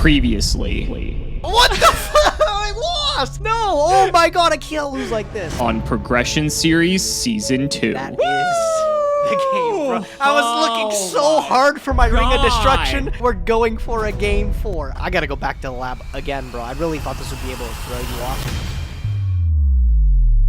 Previously. What the fuck? I lost! No! Oh my god, I can't lose like this. On Progression Series Season 2. That is the game, bro. I was looking so hard for my Ring of Destruction. We're going for a game 4. I gotta go back to the lab again, bro. I really thought this would be able to throw you off.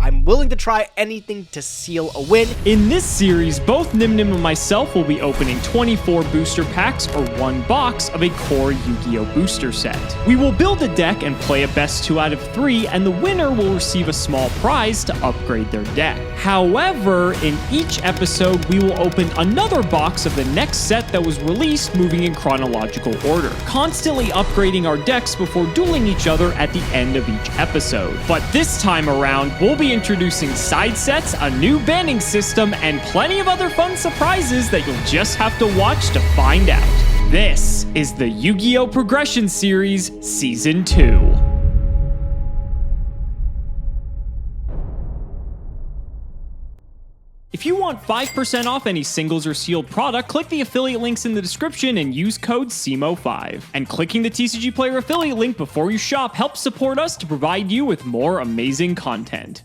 I'm willing to try anything to seal a win. In this series, both Nyhmnim and myself will be opening 24 booster packs or one box of a core Yu-Gi-Oh booster set. We will build a deck and play a best 2 out of 3, and the winner will receive a small prize to upgrade their deck. However, in each episode, we will open another box of the next set that was released, moving in chronological order, constantly upgrading our decks before dueling each other at the end of each episode. But this time around, we'll be introducing side sets, a new banning system, and plenty of other fun surprises that you'll just have to watch to find out. This is the Yu-Gi-Oh! Progression Series Season 2. If you want 5% off any singles or sealed product, click the affiliate links in the description and use code Cimoooooooo5. And clicking the TCG Player affiliate link before you shop helps support us to provide you with more amazing content.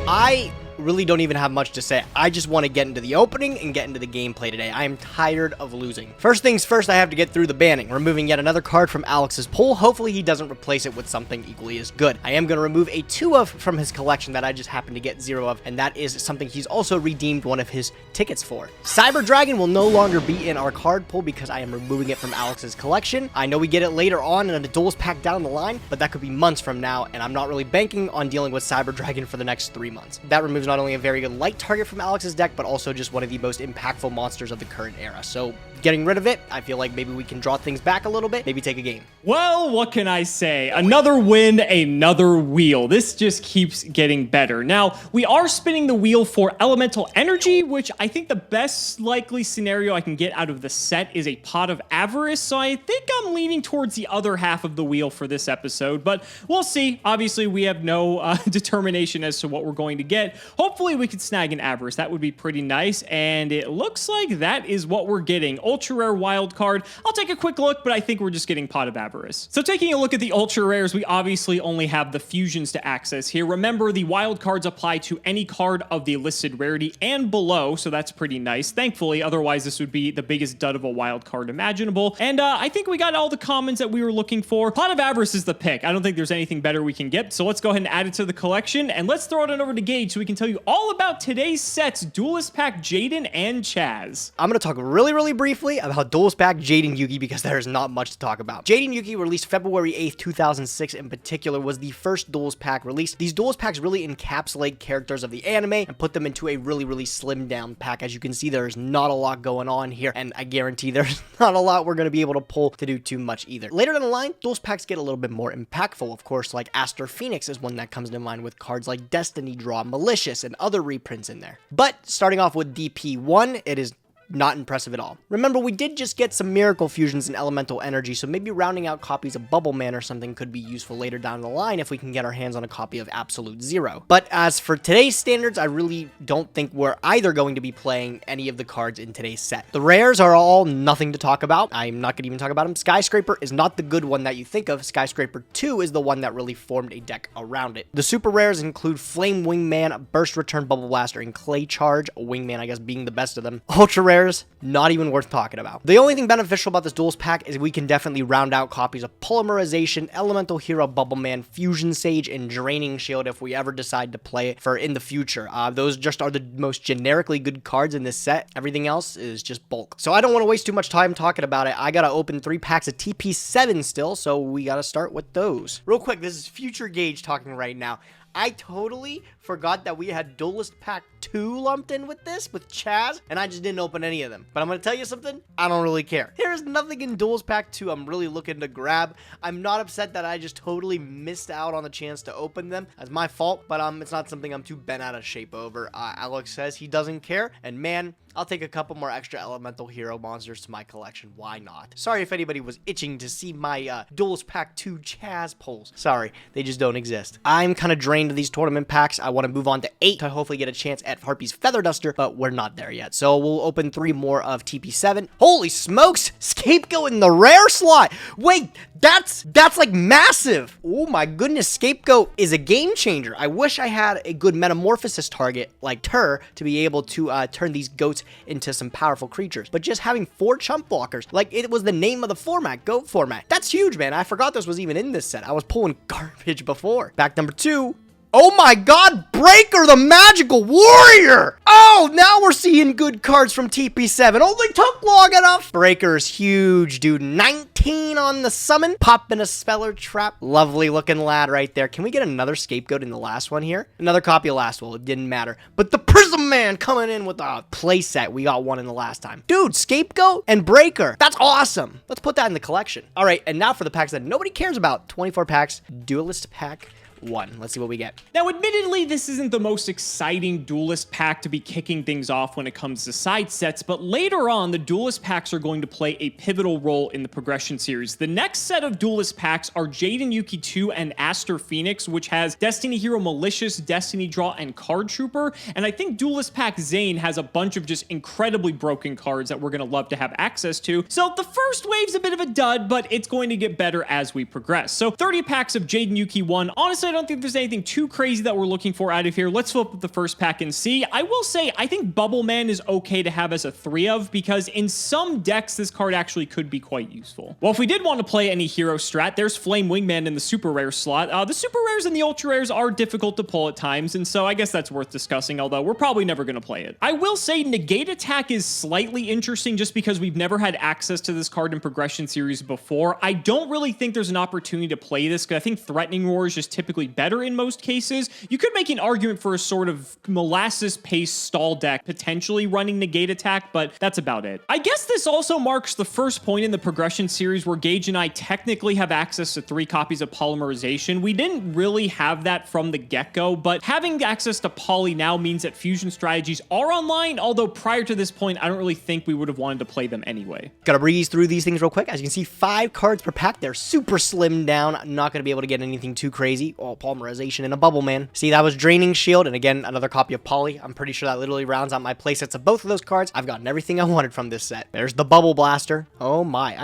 I really don't even have much to say. I just want to get into the opening and get into the gameplay today. I am tired of losing. First things first, I have to get through the banning, removing yet another card from Alex's pull. Hopefully he doesn't replace it with something equally as good. I am going to remove a 2 of from his collection that I just happened to get 0 of, and that is something he's also redeemed one of his tickets for. Cyber Dragon will no longer be in our card pull because I am removing it from Alex's collection. I know we get it later on in a duels pack down the line, but that could be months from now, and I'm not really banking on dealing with Cyber Dragon for the next 3 months. That removes not only a very good light target from Alex's deck, but also just one of the most impactful monsters of the current era. So getting rid of it, I feel like maybe we can draw things back a little bit, maybe take a game. Well, what can I say? Another win, another wheel. This just keeps getting better. Now, we are spinning the wheel for elemental energy, which I think the best likely scenario I can get out of the set is a pot of avarice, so I think I'm leaning towards the other half of the wheel for this episode, but we'll see. Obviously, we have no determination as to what we're going to get. Hopefully, we could snag an avarice. That would be pretty nice, and it looks like that is what we're getting. Ultra rare wild card. I'll take a quick look, but I think we're just getting pot of avarice. So taking a look at the ultra rares, we obviously only have the fusions to access here. Remember, the wild cards apply to any card of the listed rarity and below, so that's pretty nice. Thankfully, otherwise this would be the biggest dud of a wild card imaginable. And I think we got all the commons that we were looking for. Pot of avarice is the pick. I don't think there's anything better we can get, so let's go ahead and add it to the collection, and let's throw it on over to Gage so we can tell you all about today's sets, Duelist Pack Jaden and Chazz. I'm going to talk really briefly about Duelist Pack Jaden Yuki because there's not much to talk about. Jaden Yuki, released February 8th, 2006 in particular, was the first Duelist Pack released. These Duelist Packs really encapsulate characters of the anime and put them into a really slimmed down pack. As you can see, there's not a lot going on here, and I guarantee there's not a lot we're going to be able to pull to do too much either. Later down the line, Duelist Packs get a little bit more impactful. Of course, like Aster Phoenix is one that comes to mind with cards like Destiny Draw, Malicious, and other reprints in there. But starting off with DP1, it is not impressive at all. Remember, we did just get some miracle fusions and elemental energy, so maybe rounding out copies of Bubble Man or something could be useful later down the line if we can get our hands on a copy of Absolute Zero. But as for today's standards, I really don't think we're either going to be playing any of the cards in today's set. The rares are all nothing to talk about. I'm not going to even talk about them. Skyscraper is not the good one that you think of. Skyscraper 2 is the one that really formed a deck around it. The super rares include Flame Wingman, Burst Return Bubble Blaster, and Clay Charge, Wingman I guess being the best of them. Ultra rares, not even worth talking about. The only thing beneficial about this Duelist Pack is we can definitely round out copies of Polymerization, Elemental Hero, Bubble Man, Fusion Sage, and Draining Shield if we ever decide to play it for in the future. Those just are the most generically good cards in this set. Everything else is just bulk. So I don't want to waste too much time talking about it. I gotta open 3 packs of TP7 still, so we gotta start with those. Real quick, this is Future Gage talking right now. I totally forgot that we had Duelist Pack 2 lumped in with this, with Chazz, and I just didn't open any of them. But I'm going to tell you something, I don't really care. There's nothing in Duelist Pack 2 I'm really looking to grab. I'm not upset that I just totally missed out on the chance to open them. That's my fault, but it's not something I'm too bent out of shape over. Alex says he doesn't care, and man, I'll take a couple more extra elemental hero monsters to my collection. Why not? Sorry if anybody was itching to see my Duelist Pack 2 Chazz pulls. Sorry, they just don't exist. I'm kind of drained of these tournament packs. I want to move on to 8 to hopefully get a chance at Harpy's Feather Duster, but we're not there yet. So we'll open 3 more of TP7. Holy smokes! Scapegoat in the rare slot! Wait, that's like massive! Oh my goodness, Scapegoat is a game changer. I wish I had a good metamorphosis target like Tur to be able to turn these goats into some powerful creatures. But just having 4 chump blockers, like it was the name of the format, goat format. That's huge, man. I forgot this was even in this set. I was pulling garbage before. Pack number 2. Oh my god, Breaker the Magical Warrior! Oh, now we're seeing good cards from TP7. Only took long enough. Breaker's huge, dude. 19 on the summon. Popping a Speller Trap. Lovely looking lad right there. Can we get another Scapegoat in the last one here? Another copy of Last Will. It didn't matter. But the Prism Man coming in with a playset. We got one in the last time. Dude, Scapegoat and Breaker. That's awesome. Let's put that in the collection. All right, and now for the packs that nobody cares about. 24 packs. Duelist Pack 1. Let's see what we get. Now, admittedly, this isn't the most exciting Duelist pack to be kicking things off when it comes to side sets, but later on, the Duelist packs are going to play a pivotal role in the progression series. The next set of Duelist packs are Jaden, Yuki 2, and Aster Phoenix, which has Destiny Hero Malicious, Destiny Draw, and Card Trooper, and I think Duelist Pack Zane has a bunch of just incredibly broken cards that we're going to love to have access to. So the first wave's a bit of a dud, but it's going to get better as we progress. So 30 packs of Jaden, Yuki 1. Honestly, I don't think there's anything too crazy that we're looking for out of here. Let's flip up the first pack and see. I will say, I think Bubble Man is okay to have as a 3 of, because in some decks, this card actually could be quite useful. Well, if we did want to play any hero strat, there's Flame Wingman in the super rare slot. The super rares and the ultra rares are difficult to pull at times, and so I guess that's worth discussing, although we're probably never going to play it. I will say Negate Attack is slightly interesting just because we've never had access to this card in Progression Series before. I don't really think there's an opportunity to play this, because I think Threatening Roar is just typically better in most cases. You could make an argument for a sort of molasses-paced stall deck potentially running Negate Attack, but that's about it. I guess this also marks the first point in the Progression Series where Gage and I technically have access to 3 copies of Polymerization. We didn't really have that from the get-go, but having access to Poly now means that fusion strategies are online, although prior to this point, I don't really think we would have wanted to play them anyway. Gotta breeze through these things real quick. As you can see, 5 cards per pack. They're super slimmed down. Not gonna be able to get anything too crazy. Oh, Polymerization and a Bubble Man. See, that was Draining Shield, and again, another copy of Poly. I'm pretty sure that literally rounds out my playsets of both of those cards. I've gotten everything I wanted from this set. There's the Bubble Blaster. Oh my,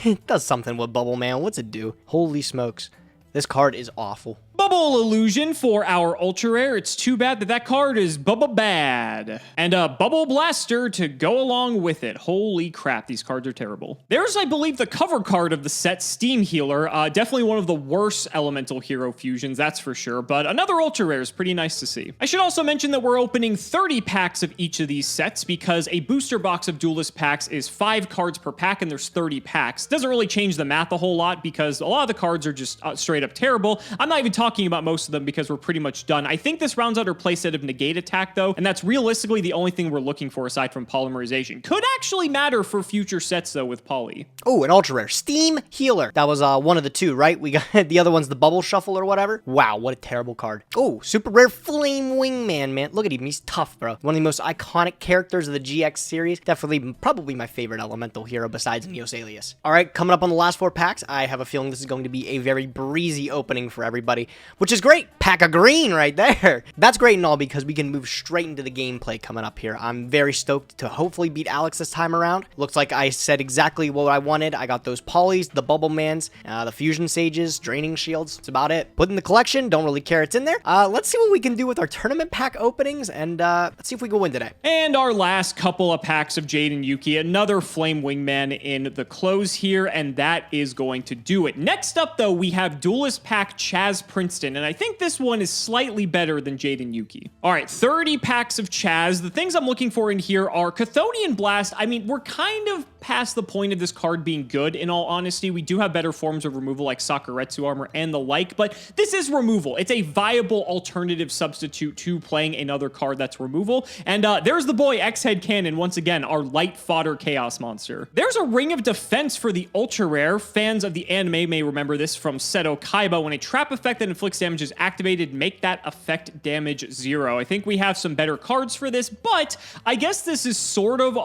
it does something with Bubble Man. What's it do? Holy smokes. This card is awful. Bubble Illusion for our Ultra Rare. It's too bad that that card is Bubba Bad. And a Bubble Blaster to go along with it. Holy crap, these cards are terrible. There's, I believe, the cover card of the set, Steam Healer. Definitely one of the worst Elemental Hero fusions, that's for sure. But another Ultra Rare is pretty nice to see. I should also mention that we're opening 30 packs of each of these sets because a booster box of Duelist packs is 5 cards per pack and there's 30 packs. Doesn't really change the math a whole lot because a lot of the cards are just straight up terrible. I'm not even talking about most of them because we're pretty much done. I think this rounds out our playset of Negate Attack though, and that's realistically the only thing we're looking for aside from Polymerization. Could actually matter for future sets though with Poly. Oh, an Ultra Rare. Steam Healer. That was one of the 2, right? We got the other one's the Bubble Shuffle or whatever. Wow, what a terrible card. Oh, super rare Flame Wingman, man. Look at him. He's tough, bro. One of the most iconic characters of the GX series. Definitely, probably my favorite Elemental Hero besides Neos Alias. All right, coming up on the last 4 packs, I have a feeling this is going to be a very breezy opening for everybody, which is great. Pack of green right there. That's great and all because we can move straight into the gameplay coming up here. I'm very stoked to hopefully beat Alex this time around. Looks like I said exactly what I wanted. I got those Polys, the Bubble Mans, the Fusion Sages, Draining Shields. That's about it. Put in the collection. Don't really care it's in there. Let's see what we can do with our tournament pack openings and let's see if we can win today. And our last couple of packs of Jaden Yuki, another Flame Wingman in the close here, and that is going to do it. Next up though, we have Duelist Pack Chazz Princeton Princeton, and I think this one is slightly better than Jaden Yuki. All right, 30 packs of Chazz. The things I'm looking for in here are Chthonian Blast. I mean, we're kind of past the point of this card being good, in all honesty. We do have better forms of removal like Sakuretsu armor and the like, but this is removal. It's a viable alternative substitute to playing another card that's removal. And there's the boy X-Head Cannon, once again, our light fodder chaos monster. There's a Ring of Defense for the ultra rare. Fans of the anime may remember this from Seto Kaiba. When a trap effect that inflicts damage is activated, make that effect damage 0. I think we have some better cards for this, but I guess this is sort of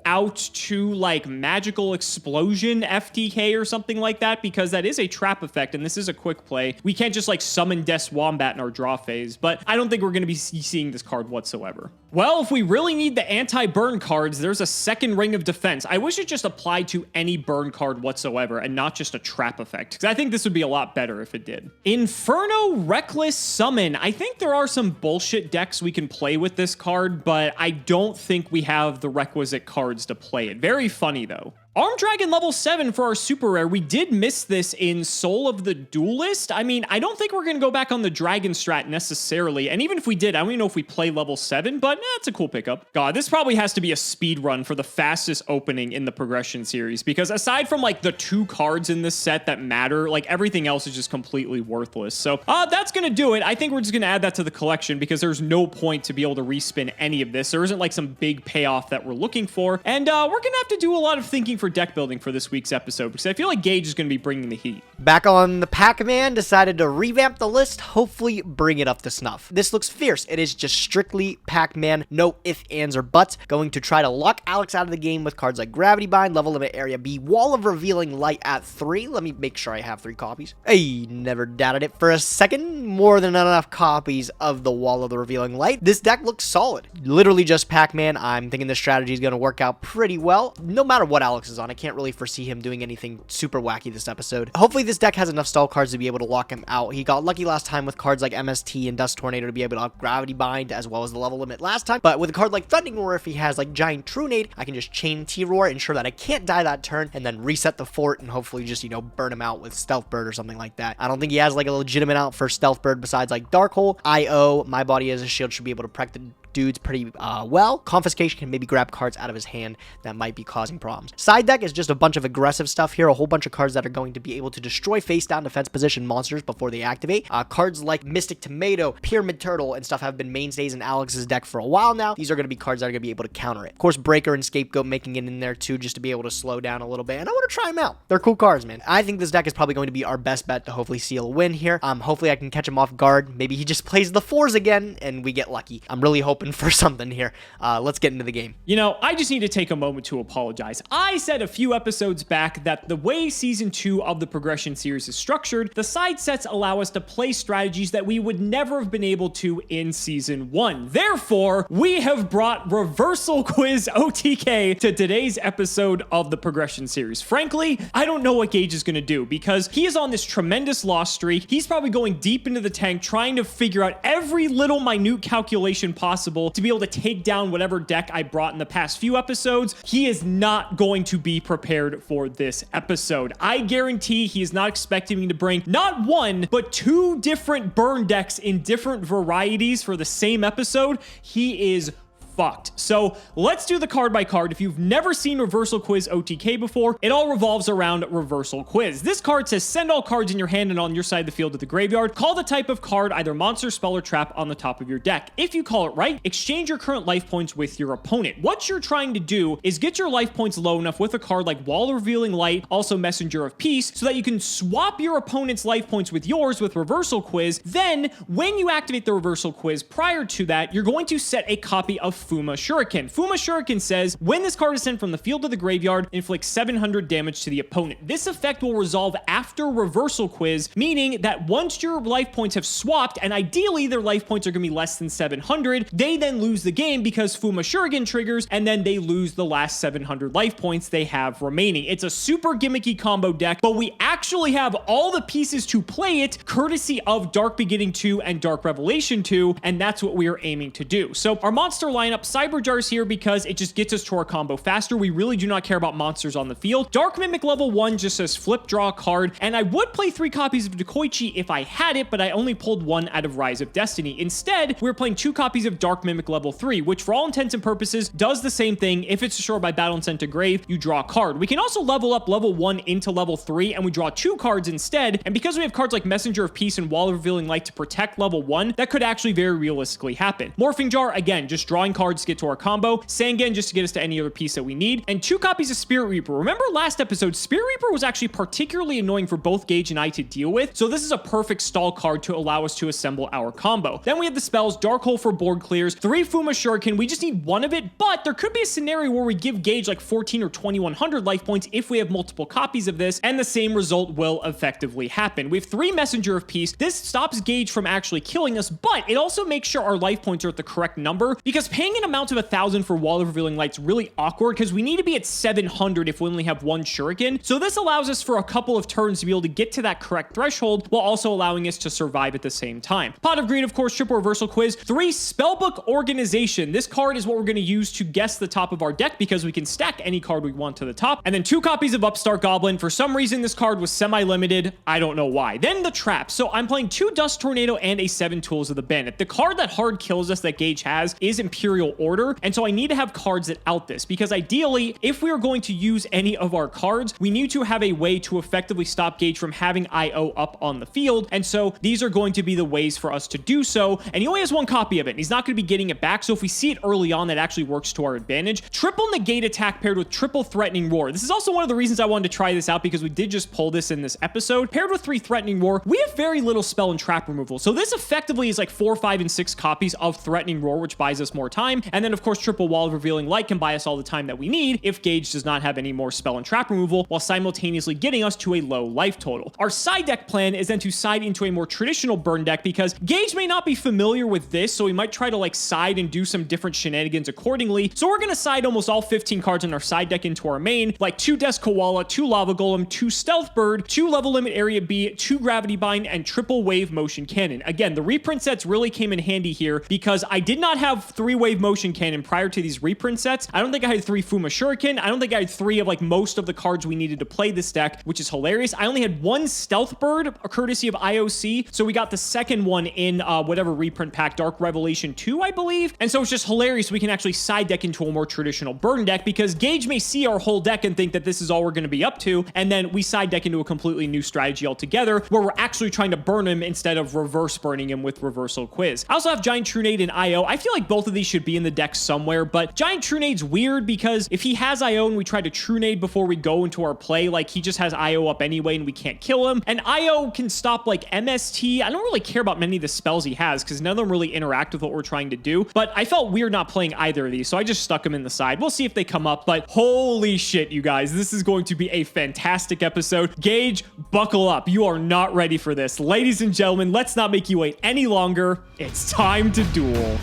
out to like Magical Explosion FTK or something like that, because that is a trap effect and this is a quick play. We can't just like summon Des Wombat in our draw phase, but I don't think we're going to be seeing this card whatsoever. Well, if we really need the anti-burn cards, there's a second Ring of Defense. I wish it just applied to any burn card whatsoever and not just a trap effect, because I think this would be a lot better if it did. Inferno Reckless Summon. I think there are some bullshit decks we can play with this card, but I don't think we have the requisite cards to play it. Very funny, though. Arm Dragon level 7 for our super rare. We did miss this in Soul of the Duelist. I mean, I don't think we're going to go back on the Dragon strat necessarily. And even if we did, I don't even know if we play level 7, but it's a cool pickup. God, this probably has to be a speed run for the fastest opening in the progression series, because aside from like the 2 cards in this set that matter, like everything else is just completely worthless. So that's going to do it. I think we're just going to add that to the collection because there's no point to be able to respin any of this. There isn't like some big payoff that we're looking for. And we're going to have to do a lot of thinking for deck building for this week's episode, because I feel like Gage is going to be bringing the heat. Back on the Pac-Man, decided to revamp the list, hopefully bring it up to snuff. This looks fierce. It is just strictly Pac-Man, no ifs, ands, or buts. Going to try to lock Alex out of the game with cards like Gravity Bind, Level Limit Area B, Wall of Revealing Light at 3. Let me make sure I have 3 copies. Hey, never doubted it for a second. More than enough copies of the Wall of the Revealing Light. This deck looks solid. Literally just Pac-Man. I'm thinking this strategy is going to work out pretty well, no matter what Alex is on. I can't really foresee him doing anything super wacky this episode. Hopefully this deck has enough stall cards to be able to lock him out. He got lucky last time with cards like MST and Dust Tornado to be able to up Gravity Bind as well as the level limit last time, but with a card like Thundering Roar, if he has like Giant Trunade, I can just chain T-Roar, ensure that I can't die that turn, and then reset the fort and hopefully just, you know, burn him out with Stealth Bird or something like that. I don't think he has like a legitimate out for Stealth Bird besides like Dark Hole. IO, My Body as a Shield should be able to protect the dudes pretty well. Confiscation can maybe grab cards out of his hand that might be causing problems. Side deck is just a bunch of aggressive stuff here, a whole bunch of cards that are going to be able to destroy face down defense position monsters before they activate. Cards like Mystic Tomato, Pyramid Turtle, and stuff have been mainstays in Alex's deck for a while now. These are going to be cards that are going to be able to counter it. Of course, Breaker and Scapegoat making it in there too, just to be able to slow down a little bit, and I want to try them out. They're cool cards, man. I think this deck is probably going to be our best bet to hopefully seal a win here. Hopefully I can catch him off guard. Maybe he just plays the 4s again and we get lucky. I'm really hoping for something here. Let's get into the game. You know, I just need to take a moment to apologize. I said a few episodes back that the way season 2 of the progression series is structured, the side sets allow us to play strategies that we would never have been able to in season 1. Therefore, we have brought Reversal Quiz OTK to today's episode of the progression series. Frankly, I don't know what Gage is going to do, because he is on this tremendous loss streak. He's probably going deep into the tank trying to figure out every little minute calculation possible to be able to take down whatever deck I brought in the past few episodes. He is not going to be prepared for this episode. I guarantee he is not expecting me to bring not 1, but 2 different burn decks in different varieties for the same episode. He is fucked. So let's do the card by card. If you've never seen Reversal Quiz OTK before, it all revolves around Reversal Quiz. This card says send all cards in your hand and on your side of the field to the graveyard. Call the type of card, either monster, spell, or trap, on the top of your deck. If you call it right, exchange your current life points with your opponent. What you're trying to do is get your life points low enough with a card like Wall of Revealing Light, also Messenger of Peace, so that you can swap your opponent's life points with yours with Reversal Quiz. Then, when you activate the Reversal Quiz, prior to that, you're going to set a copy of Fuma Shuriken. Fuma Shuriken says, when this card is sent from the field to the graveyard, inflict 700 damage to the opponent. This effect will resolve after Reversal Quiz, meaning that once your life points have swapped, and ideally their life points are going to be less than 700, they then lose the game because Fuma Shuriken triggers, and then they lose the last 700 life points they have remaining. It's a super gimmicky combo deck, but we actually have all the pieces to play it, courtesy of Dark Beginning 2 and Dark Revelation 2, and that's what we are aiming to do. So our monster lineup up Cyber Jars here because it just gets us to our combo faster. We really do not care about monsters on the field. Dark Mimic level 1 just says flip, draw a card, and I would play 3 copies of Dekoichi if I had it, but I only pulled 1 out of Rise of Destiny. Instead, we're playing 2 copies of Dark Mimic level 3, which for all intents and purposes does the same thing. If it's destroyed by battle and sent to grave, you draw a card. We can also level up level 1 into level 3, and we draw 2 cards instead, and because we have cards like Messenger of Peace and Wall of Revealing Light to protect level 1, that could actually very realistically happen. Morphing Jar, again, just drawing cards to get to our combo. Sangan just to get us to any other piece that we need, and 2 copies of Spirit Reaper. Remember last episode, Spirit Reaper was actually particularly annoying for both Gage and I to deal with, so this is a perfect stall card to allow us to assemble our combo. Then we have the spells, Dark Hole for board clears, 3 Fuma Shuriken. We just need 1 of it, but there could be a scenario where we give Gage like 14 or 2100 life points if we have multiple copies of this, and the same result will effectively happen. We have 3 Messenger of Peace. This stops Gage from actually killing us, but it also makes sure our life points are at the correct number, because paying an amount of 1000 for Wall of Revealing Light's really awkward because we need to be at 700 if we only have 1 Shuriken. So this allows us for a couple of turns to be able to get to that correct threshold while also allowing us to survive at the same time. Pot of Greed, of course, triple reversal quiz. 3 Spellbook Organization. This card is what we're going to use to guess the top of our deck because we can stack any card we want to the top. And then 2 copies of Upstart Goblin. For some reason, this card was semi-limited. I don't know why. Then the Trap. So I'm playing 2 Dust Tornado and a 7 Tools of the Bandit. The card that hard kills us that Gage has is Imperial Order, and so I need to have cards that out this, because ideally, if we are going to use any of our cards, we need to have a way to effectively stop Gage from having IO up on the field, and so these are going to be the ways for us to do so, and he only has 1 copy of it, and he's not going to be getting it back, so if we see it early on, that actually works to our advantage. Triple Negate attack paired with triple Threatening Roar. This is also one of the reasons I wanted to try this out, because we did just pull this in this episode. Paired with 3 Threatening Roar, we have very little spell and trap removal, so this effectively is like 4, 5, and 6 copies of Threatening Roar, which buys us more time, and then of course triple Wall of Revealing Light can buy us all the time that we need if Gage does not have any more spell and trap removal, while simultaneously getting us to a low life total. Our side deck plan is then to side into a more traditional burn deck, because Gage may not be familiar with this, so he might try to like side and do some different shenanigans accordingly. So we're gonna side almost all 15 cards in our side deck into our main, like 2 Desk Koala, 2 Lava Golem, 2 Stealth Bird, 2 Level Limit Area B, 2 Gravity Bind, and triple Wave Motion Cannon. Again, the reprint sets really came in handy here because I did not have 3 Wave Motion Cannon prior to these reprint sets. I don't think I had 3 Fuma Shuriken. I don't think I had 3 of like most of the cards we needed to play this deck, which is hilarious. I only had 1 Stealth Bird, courtesy of IOC, so we got the second one in whatever reprint pack, Dark Revelation 2, I believe. And so it's just hilarious we can actually side deck into a more traditional burn deck, because Gage may see our whole deck and think that this is all we're going to be up to, and then we side deck into a completely new strategy altogether where we're actually trying to burn him instead of reverse burning him with Reversal Quiz. I also have Giant Trunade and IO. I feel like both of these should be in the deck somewhere, but Giant Trunade's weird because if he has IO and we try to Trunade before we go into our play, like he just has IO up anyway and we can't kill him. And IO can stop like MST. I don't really care about many of the spells he has because none of them really interact with what we're trying to do, but I felt weird not playing either of these, so I just stuck them in the side. We'll see if they come up, but holy shit, you guys, this is going to be a fantastic episode. Gage, buckle up. You are not ready for this. Ladies and gentlemen, let's not make you wait any longer. It's time to duel.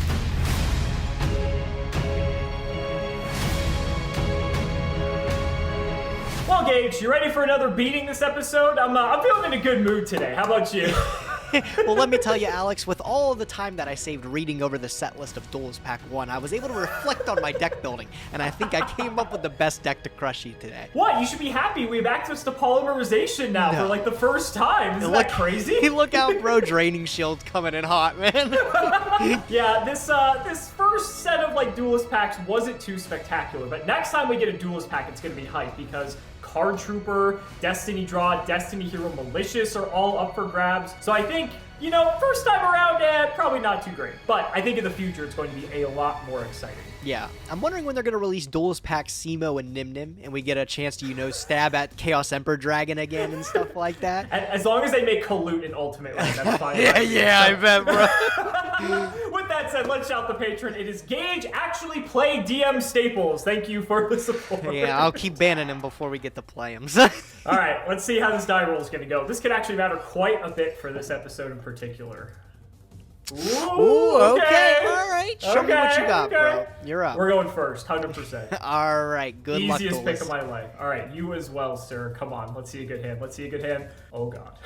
Well, Gage, you ready for another beating this episode? I'm feeling in a good mood today. How about you? Well, let me tell you, Alex, with all of the time that I saved reading over the set list of Duelist Pack 1, I was able to reflect on my deck building, and I think I came up with the best deck to crush you today. What? You should be happy. We have access to polymerization now for like the first time. Isn't that crazy? Look out, bro. Draining Shield's coming in hot, man. Yeah, this first set of like Duelist packs wasn't too spectacular, but next time we get a Duelist pack, it's going to be hype because Card Trooper, Destiny Draw, Destiny Hero Malicious are all up for grabs. So I think, you know, first time around, probably not too great. But I think in the future, it's going to be a lot more exciting. Yeah. I'm wondering when they're going to release Duelist Pack Cimoooooooo and Nyhmnim, and we get a chance to, you know, stab at Chaos Emperor Dragon again and stuff like that. As long as they make Kalut an ultimate, like, that's fine. I bet, bro. With that said, let's shout the patron. It is Gage actually play DM Staples. Thank you for the support. Yeah, I'll keep banning him before we get to play him. All right, let's see how this die roll is going to go. This could actually matter quite a bit for this episode in particular. Ooh, okay. All right. Show me what you got, bro. You're up. We're going first, 100%. All right. Good luck, Easiest pick Duelist. of my life. All right, you as well, sir. Come on, let's see a good hand. Let's see a good hand. Oh, God.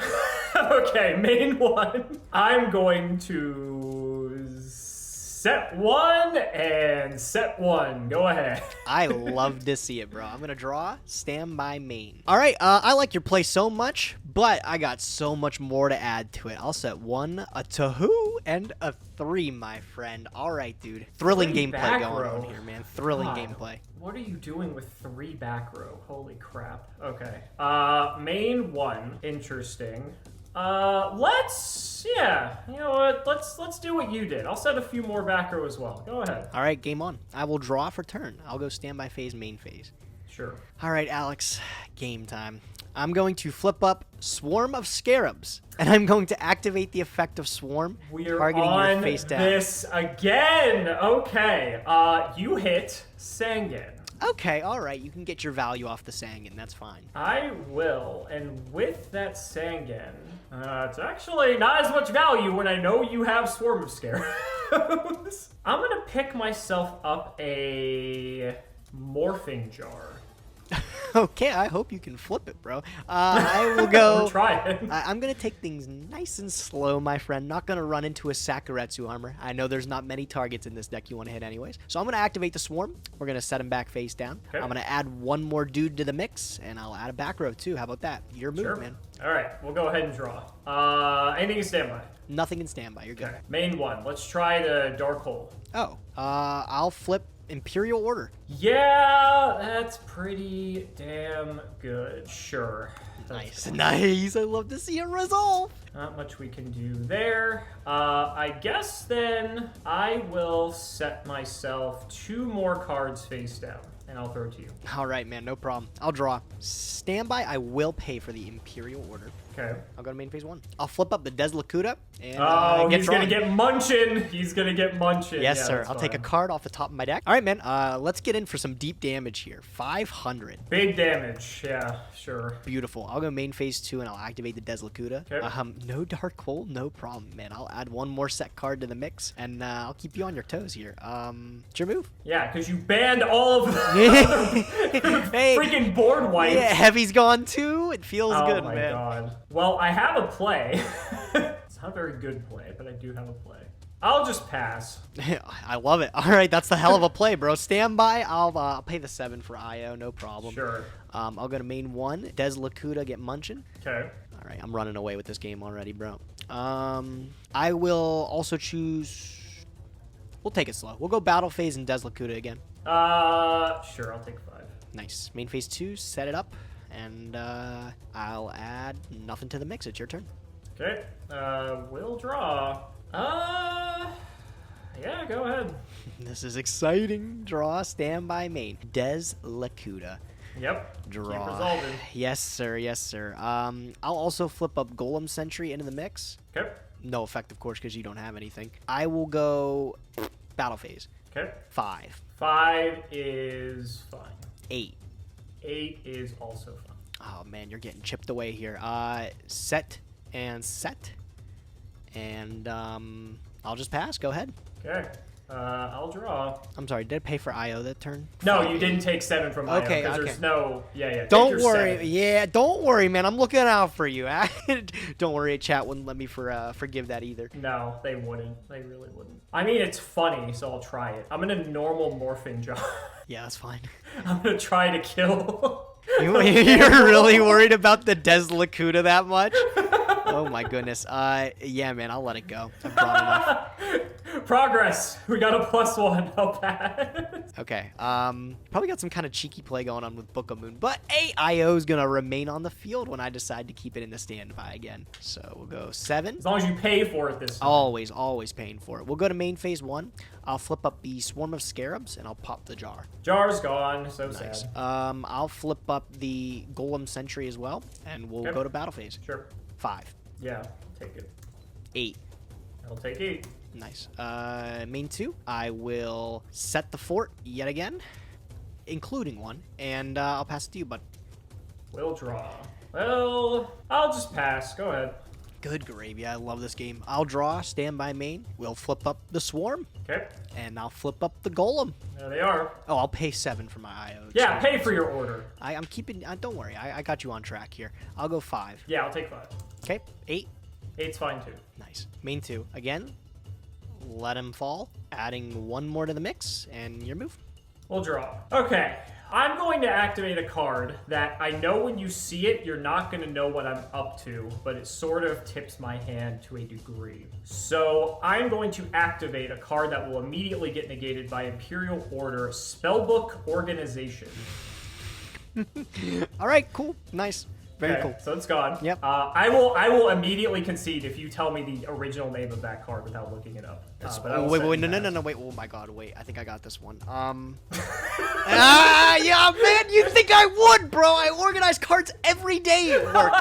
Okay, main one. I'm going to Set one and set one. Go ahead. I love to see it, bro. I'm gonna draw standby main. All right, I like your play so much, but I got so much more to add to it. I'll set 1, a 2, and a 3, my friend. All right, dude. Thrilling gameplay going on here, man. Thrilling gameplay. What are you doing with 3 back row? Holy crap. Okay. Main 1. Interesting. Yeah, you know what? Let's do what you did. I'll set a few more back row as well. Go ahead. All right, game on. I will draw for turn. I'll go standby phase, main phase. Sure. All right, Alex, game time. I'm going to flip up Swarm of Scarabs, and I'm going to activate the effect of Swarm, targeting your face down. This again. Okay. You hit Sangan. Okay, all right. You can get your value off the Sangan. That's fine. I will, and with that Sangan, it's actually not as much value when I know you have Swarm of Scarabs. I'm gonna pick myself up a morphing jar. Okay, I hope you can flip it, bro. I will go. Try it. I'm going to take things nice and slow, my friend. Not going to run into a Sakuretsu armor. I know there's not many targets in this deck you want to hit anyways. So I'm going to activate the Swarm. We're going to set him back face down. Okay. I'm going to add one more dude to the mix, and I'll add a back row too. How about that? Your move, man. All right, we'll go ahead and draw. Anything in standby? Nothing in standby. You're good. Okay. Main 1. Let's try the Dark Hole. Oh, I'll flip Imperial Order. Yeah, that's pretty damn good. Sure. Nice. Nice. I love to see it resolve. Not much we can do there. I guess then I will set myself 2 more cards face down, and I'll throw it to you. All right, man. No problem. I'll draw. Standby. I will pay for the Imperial Order. Okay. I'll go to main phase 1. I'll flip up the Deslakuta and he's gonna get munchin'. He's gonna get munchin'. Yes, sir. I'll take a card off the top of my deck. All right, man. Let's get in for some deep damage here. 500. Big damage. Yeah, sure. Beautiful. I'll go main phase 2 and I'll activate the Deslakuta. Okay. No Dark Hole, no problem, man. I'll add one more set card to the mix and I'll keep you on your toes here. It's your move. Yeah, because you banned all of the hey, freaking board wipes. Yeah, Heavy's gone too. It feels good, man. Oh my god. Well, I have a play. It's not a very good play, but I do have a play. I'll just pass. I love it. All right, that's the hell of a play, bro. Standby. I'll pay the 7 for IO, no problem. Sure. I'll go to main 1. Deslakuta get munchin'. Okay. All right, I'm running away with this game already, bro. I will also choose. We'll take it slow. We'll go battle phase and Deslakuta again. Sure. I'll take 5. Nice. Main phase 2. Set it up. And I'll add nothing to the mix. It's your turn. Okay. We'll draw. Yeah, go ahead. This is exciting. Draw, standby, main. Deslakuta. Yep. Draw. Keep resolving. Yes, sir. Yes, sir. I'll also flip up Golem Sentry into the mix. Okay. No effect, of course, because you don't have anything. I will go battle phase. Okay. 5. 5 is fine. 8. 8 is also fine. Oh, man, you're getting chipped away here. Set and set. And I'll just pass. Go ahead. Okay. I'll draw. I'm sorry. Did I pay for IO that turn? No, you didn't take 7 from IO. Okay, because okay. There's no... Yeah. Don't worry. 7. Yeah, don't worry, man. I'm looking out for you. Don't worry. Chat wouldn't let me forgive that either. No, they wouldn't. They really wouldn't. I mean, it's funny, so I'll try it. I'm in a normal morphing jar. Yeah, that's fine. I'm going to try to kill... You're really worried about the Deslakuta that much? Oh my goodness. Yeah, man, I'll let it go. I've brought enough. Progress. We got a +1. I'll pass. Okay. Probably got some kind of cheeky play going on with Book of Moon, but IO is gonna remain on the field when I decide to keep it in the standby again. So we'll go 7. As long as you pay for it this time. Always paying for it. We'll go to main phase 1. I'll flip up the Swarm of Scarabs and I'll pop the jar. Jar's gone. So nice. sad. I'll flip up the Golem Sentry as well, and we'll go to battle phase. Sure. 5. Yeah, take it. 8. I'll take 8. Nice. Main 2. I will set the fort yet again, including 1, and I'll pass it to you, bud. We'll draw. Well, I'll just pass. Go ahead. Good gravy. I love this game. I'll draw, stand by main. We'll flip up the Swarm. Okay. And I'll flip up the Golem. There they are. Oh, I'll pay 7 for my IO. Yeah, pay for your order. I'm keeping... don't worry. I got you on track here. I'll go 5. Yeah, I'll take 5. Okay. 8. 8's fine, too. Nice. Main 2. Again, let him fall, adding one more to the mix, and your move. We'll draw. Okay. I'm going to activate a card that I know when you see it, you're not going to know what I'm up to, but it sort of tips my hand to a degree. So I'm going to activate a card that will immediately get negated by Imperial Order Spellbook Organization. All right, cool, nice. Very cool. So it's gone. Yep. I will immediately concede if you tell me the original name of that card without looking it up. Wait, no, wait. Oh my God, wait. I think I got this one. Yeah, man. You think I would, bro? I organize cards every day at work.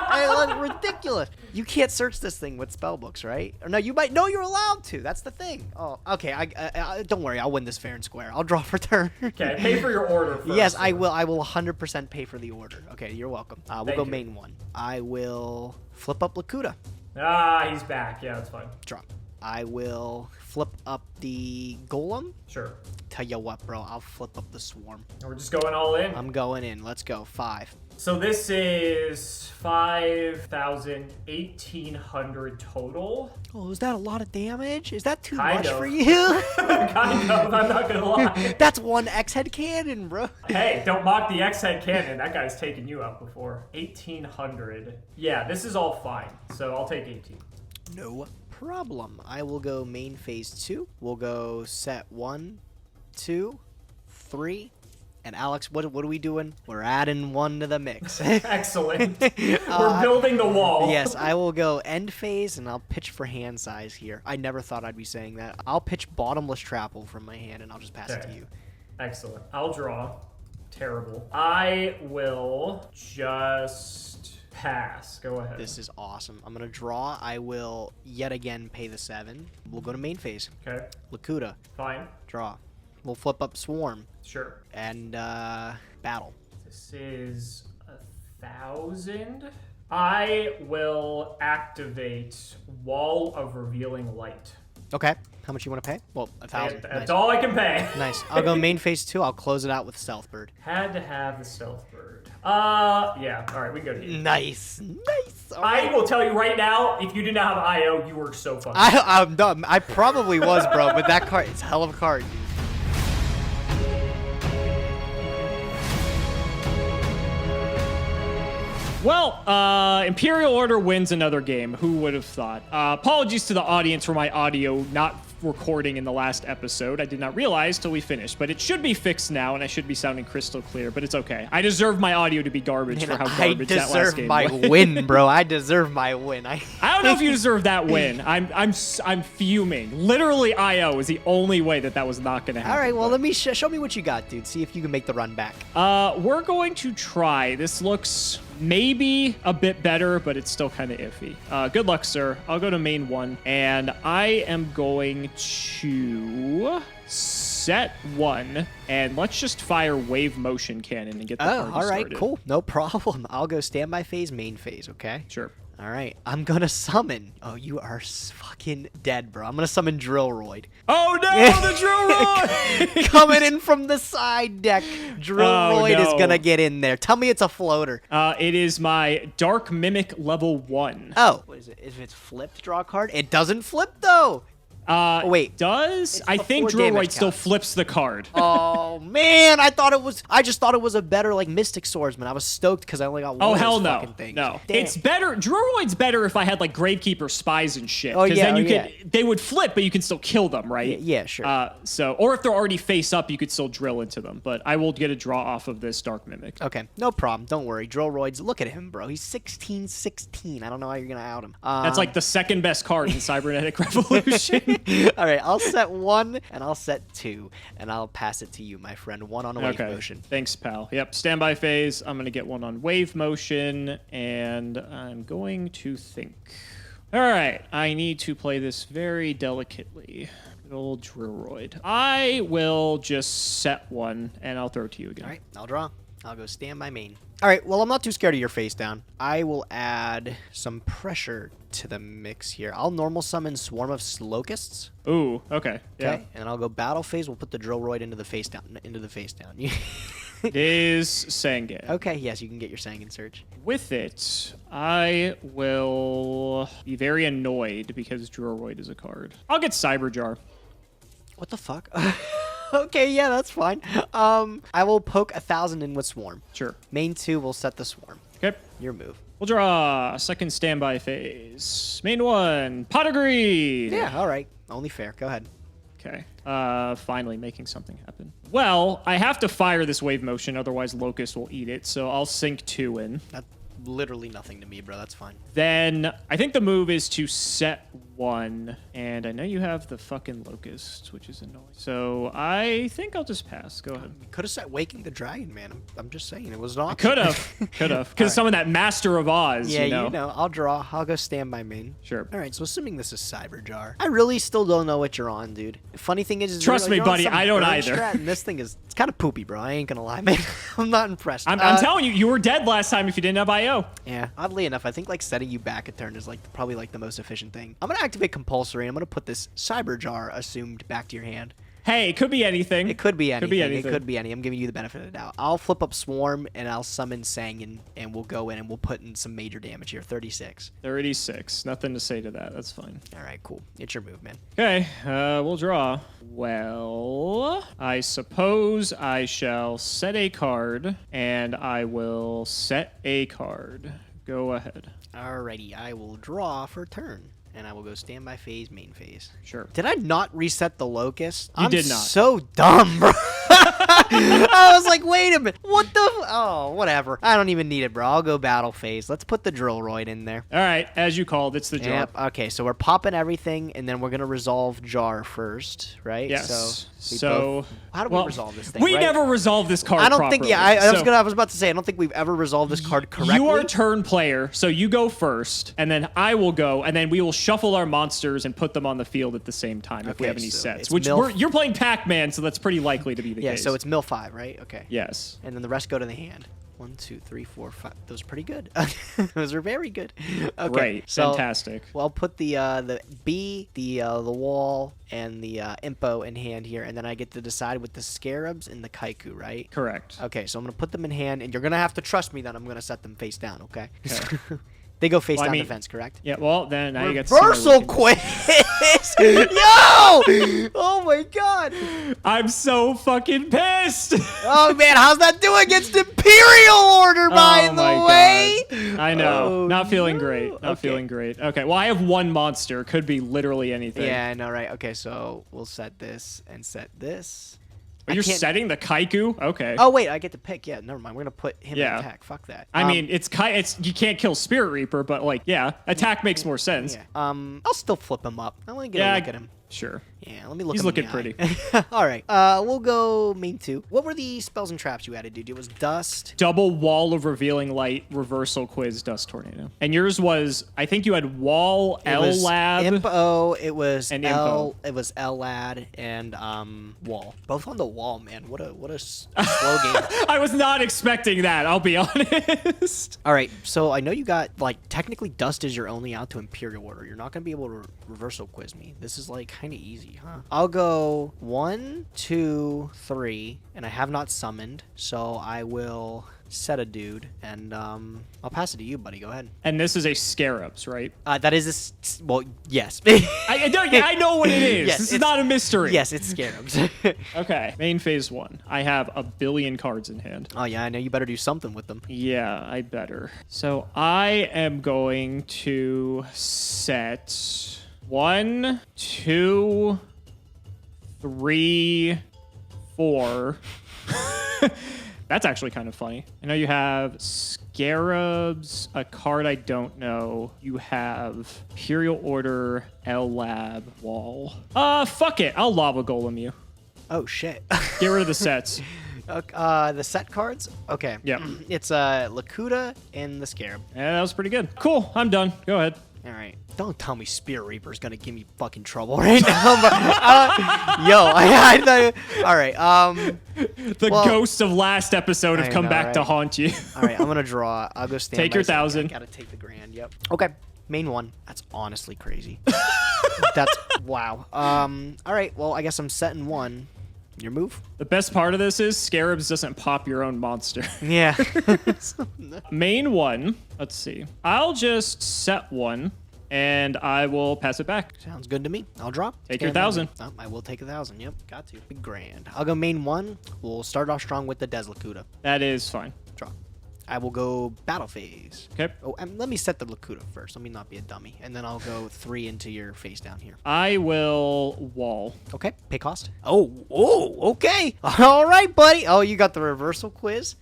Ridiculous. You can't search this thing with spell books, right? Or no, you might. No, you're allowed to. That's the thing. Oh, okay. I don't worry. I'll win this fair and square. I'll draw for turn. Okay, pay for your order first. Yes, I will. I will 100% pay for the order. Okay, you're welcome. We'll go main one. I will flip up Lakuta. He's back. Yeah, that's fine. Drop. I will flip up the Golem. Sure. Tell you what, bro. I'll flip up the Swarm. We're just going all in. I'm going in. Let's go. 5. So this is 5,000, 1,800 total. Oh, is that a lot of damage? Is that too Kind much of. for you? Kind of. I'm not gonna lie. That's one X-head cannon, bro. Hey, don't mock the X-head cannon. That guy's taken you out before. 1,800. Yeah, this is all fine. So I'll take 18. No problem. I will go main phase 2. We'll go set 1, 2, 3. And Alex, what are we doing? We're adding one to the mix. Excellent. We're building the wall. Yes, I will go end phase, and I'll pitch for hand size here. I never thought I'd be saying that. I'll pitch Bottomless Trapple from my hand, and I'll just pass it to you. Excellent. I'll draw. Terrible. I will just pass. Go ahead. This is awesome. I'm going to draw. I will yet again pay the 7. We'll go to main phase. Okay. Lakuta. Fine. Draw. We'll flip up Swarm. Sure. And battle. This is 1,000. I will activate Wall of Revealing Light. Okay. How much you want to pay? Well, 1,000. That's Nice. all I can pay. Nice. I'll go main phase 2. I'll close it out with Stealth Bird. Had to have the Stealth Bird. Yeah. All right, we can go to you. Nice. Nice. All I right. will tell you right now, if you did not have IO, you were so fucking. I'm dumb. I probably was, bro, but that card, it's a hell of a card, dude. Well, Imperial Order wins another game. Who would have thought? Apologies to the audience for my audio not recording in the last episode. I did not realize till we finished, but it should be fixed now, and I should be sounding crystal clear, but it's okay. I deserve my audio to be garbage for how garbage that last game was. I deserve my win, bro. I deserve my win. I don't know if you deserve that win. I'm fuming. Literally, IO is the only way that was not going to happen. All right, well, let me show me what you got, dude. See if you can make the run back. We're going to try. This looks maybe a bit better, but it's still kind of iffy. Good luck, sir. I'll go to main 1, and I am going to set 1, and let's just fire Wave Motion Cannon and get the party all right, started. cool. No problem. I'll go standby phase, main phase, okay? Sure. All right, I'm going to summon. Oh, you are fucking dead, bro. I'm going to summon Drillroid. Oh, no, the Drillroid! Coming in from the side deck. Drillroid is going to get in there. Tell me it's a floater. It is my Dark Mimic level 1. Oh, what is it? If it's flipped, draw a card? It doesn't flip, though. Wait. Does? I think before damage Drillroid still counts. flips the card. Oh, man. I just thought it was a better, like, Mystic Swordsman. I was stoked because I only got one Oh, of hell those no. fucking things. No. Damn. It's better. Drillroid's better if I had, like, Gravekeeper spies and shit. Oh, 'Cause yeah, then you oh, could, they would flip, but you can still kill them, right? Yeah, sure. Or if they're already face up, you could still drill into them. But I will get a draw off of this Dark Mimic. Okay, no problem. Don't worry. Drillroid's, look at him, bro. He's 16-16. I don't know how you're going to out him. That's like the second best card in Cybernetic Revolution. All right, I'll set 1 and I'll set 2, and I'll pass it to you, my friend. 1 on a wave motion. Thanks, pal. Yep, standby phase. I'm going to get 1 on wave motion, and I'm going to think. All right, I need to play this very delicately. Good old Drillroid. I will just set 1, and I'll throw it to you again. All right, I'll draw. I'll go stand by main. All right, well, I'm not too scared of your face down. I will add some pressure to the mix here. I'll normal summon Swarm of Locusts. Ooh, okay. Yeah. Okay, and I'll go battle phase. We'll put the Drillroid into the face down. It is Sangan. Okay, yes, you can get your Sangan search. With it, I will be very annoyed because Droroid is a card. I'll get Cyberjar. What the fuck? Okay, yeah, that's fine. I will poke 1,000 in with Swarm. Sure. Main 2 will set the Swarm. Okay. Your move. We'll draw second standby phase. Main 1, Pot of Greed. Yeah, all right. Only fair. Go ahead. Okay. Finally making something happen. Well, I have to fire this wave motion, otherwise Locust will eat it, so I'll sink 2 in. That's literally nothing to me, bro. That's fine. Then I think the move is to set 1, and I know you have the fucking Locust, which is annoying. So I think I'll just pass. Go ahead. You could have set Waking the Dragon, man. I'm just saying. It was an option. Could have. Because some of that Master of Oz, Yeah, you know. I'll draw. I'll go stand by main. Sure. All right, so assuming this is Cyberjar, I really still don't know what you're on, dude. The funny thing is Trust me, you're on buddy, some I don't burn either. strat, and this thing is, it's kind of poopy, bro. I ain't gonna lie, man. I'm not impressed. I'm telling you, you were dead last time if you didn't have IO. Yeah, oddly enough, I think like setting you back a turn is like probably like the most efficient thing. I'm gonna activate Compulsory. I'm gonna put this Cyberjar assumed back to your hand. Hey, it could be anything. It could be anything. Could be anything. It could be any. I'm giving you the benefit of the doubt. I'll flip up Swarm and I'll summon Sangan and we'll go in and we'll put in some major damage here. 36. 36. Nothing to say to that. That's fine. All right, cool. It's your move, man. Okay, we'll draw. Well, I suppose I shall set a card, and I will set a card. Go ahead. Alrighty, I will draw for turn. And I will go standby phase, main phase. Sure. Did I not reset the Locust? You did not. I'm so dumb, bro. I was like, wait a minute. What the? Oh, whatever. I don't even need it, bro. I'll go battle phase. Let's put the Drillroid in there. All right, as you called, it's the jar. Yep. Okay, so we're popping everything, and then we're going to resolve jar first, right? Yes. So how do we resolve this thing? We right? never resolved this card I don't properly, think, yeah, I so was about to say, I don't think we've ever resolved this card correctly. You are turn player, so you go first, and then I will go, and then we will shuffle our monsters and put them on the field at the same time if we Okay, have any so sets. it's Which Milf- you're playing Pac-Man, so that's pretty likely to be the Yeah, case. so it's mill 5, right? Okay. Yes. And then the rest go to the hand. 1, 2, 3, 4, 5. Those are pretty good. Those are very good. Okay. Great. So, Fantastic. well, I'll put the bee, the wall, and the impo in hand here, and then I get to decide with the scarabs and the kaiku, right? Correct. Okay, so I'm gonna put them in hand, and you're gonna have to trust me that I'm gonna set them face down. Okay. Okay. They go face Well, I down mean- defense, correct? Yeah, well, then now you get to see my Reversal routine. quiz! Yo! Oh my god! I'm so fucking pissed. Oh man, how's that do against Imperial Order, by Oh the my way? God. I know. Oh, Not feeling no. great. Not Okay. feeling great. Okay, well, I have one monster. Could be literally anything. Yeah, I know, right? Okay, so we'll set this and set this. But I you're can't- setting the Kaiku? Okay. Oh wait, I get to pick. Yeah, never mind. We're gonna put him Yeah. in attack. Fuck that. I mean, it's you can't kill Spirit Reaper, but like, yeah, attack makes more sense. yeah. I'll still flip him up. I want to get Yeah, a look at him. Sure. Yeah, let me look. He's him in looking the eye. All right. We'll go main 2. What were the spells and traps you added, dude? It was dust. Double wall of revealing light, reversal quiz, dust tornado. And yours was, I think you had wall, It was L-Lab. Impo. It was And L. Impo. It was L-Lad and wall. Both on the wall, man. What a slow game. I was not expecting that, I'll be honest. All right, so I know you got, like, technically Dust is your only out to Imperial Order. You're not going to be able to reversal quiz me. This is, like, kind of easy, huh? I'll go 1, 2, 3, and I have not summoned, so I will set a dude, and I'll pass it to you, buddy. Go ahead. And this is a Scarabs, right? That is well, yes. I know what it is. Yes, This is it's- not a mystery. Yes, it's Scarabs. Okay, main phase 1. I have a billion cards in hand. Oh, yeah, I know you better do something with them. Yeah, I better. So I am going to set 1, 2, 3, 4. That's actually kind of funny. I know you have Scarabs, a card I don't know. You have Imperial Order, L-Lab, Wall. Fuck it. I'll Lava Golem you. Oh, shit. Get rid of the sets. The set cards? Okay. Yep. It's Lakuta and the Scarab. Yeah, that was pretty good. Cool. I'm done. Go ahead. All right. Don't tell me Spirit Reaper's gonna give me fucking trouble right now. But, I thought. All right. The Well, ghosts of last episode have I come know, back to right? haunt you. All right. I'm gonna draw. I'll go stand. Take by your second. 1,000. Gotta take the grand. Yep. Okay. Main 1. That's honestly crazy. That's wow. All right. Well, I guess I'm setting 1. Your move. The best part of this is Scarabs doesn't pop your own monster. Yeah. Main 1. Let's see. I'll just set 1. And I will pass it back. Sounds good to me. I'll drop. Take your 1,000. Oh, I will take 1,000. Yep, got to. Big grand. I'll go main 1. We'll start off strong with the Lakuta. That is fine. Drop. I will go battle phase. Okay. Oh, and let me set the Lakuta first. Let me not be a dummy. And then I'll go 3 into your face down here. I will wall. Okay. Pay cost. Oh, okay. All right, buddy. Oh, you got the reversal quiz.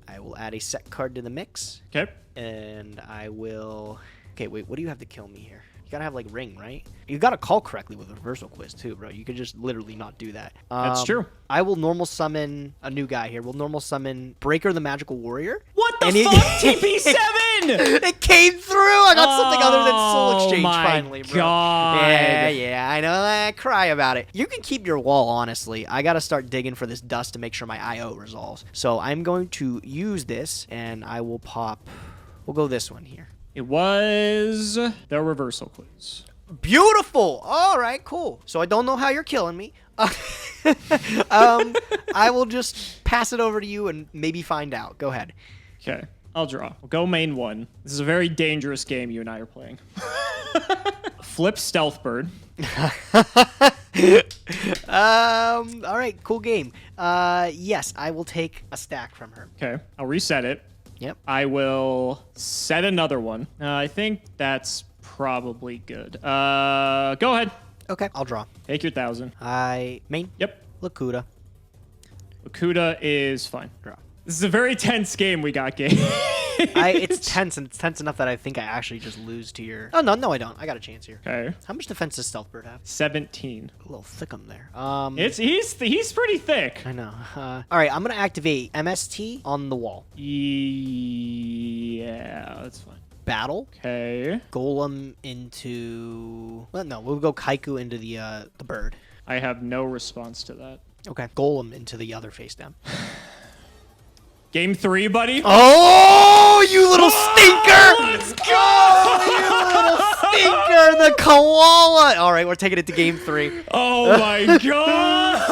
I will add a set card to the mix. Okay. And I will... Okay, wait, what do you have to kill me here? You gotta have, like, ring, right? You gotta call correctly with a reversal quiz, too, bro. You could just literally not do that. That's true. I will normal summon a new guy here. We'll normal summon Breaker the Magical Warrior. What the And fuck? TP7! It came through! I got something other than Soul Exchange, my finally, bro. God. Yeah, I know. I cry about it. You can keep your wall, honestly. I gotta start digging for this dust to make sure my IO resolves. So I'm going to use this, and I will pop... We'll go this one here. It was the reversal quiz. Beautiful. All right, cool. So I don't know how you're killing me. I will just pass it over to you and maybe find out. Go ahead. Okay, I'll draw. We'll go main 1. This is a very dangerous game you and I are playing. Flip Stealth Bird. All right, cool game. Yes, I will take a stack from her. Okay, I'll reset it. Yep. I will set another one. I think that's probably good. Go ahead. Okay, I'll draw. Take your 1,000. Main. Yep. Lakuta. Lakuta is fine. Draw. This is a very tense game we got, game. It's tense, and it's tense enough that I think I actually just lose to your... Oh, no, I don't. I got a chance here. Okay. How much defense does Stealth Bird have? 17. A little thickum there. He's pretty thick. I know. All right, I'm going to activate MST on the wall. Yeah, that's fine. Battle. Okay. Golem into... Well, no, we'll go Kaiku into the bird. I have no response to that. Okay. Golem into the other face down. Game 3, buddy. Oh, you little stinker! Let's go! Oh, you little stinker! The koala! All right, we're taking it to game 3. Oh, my God!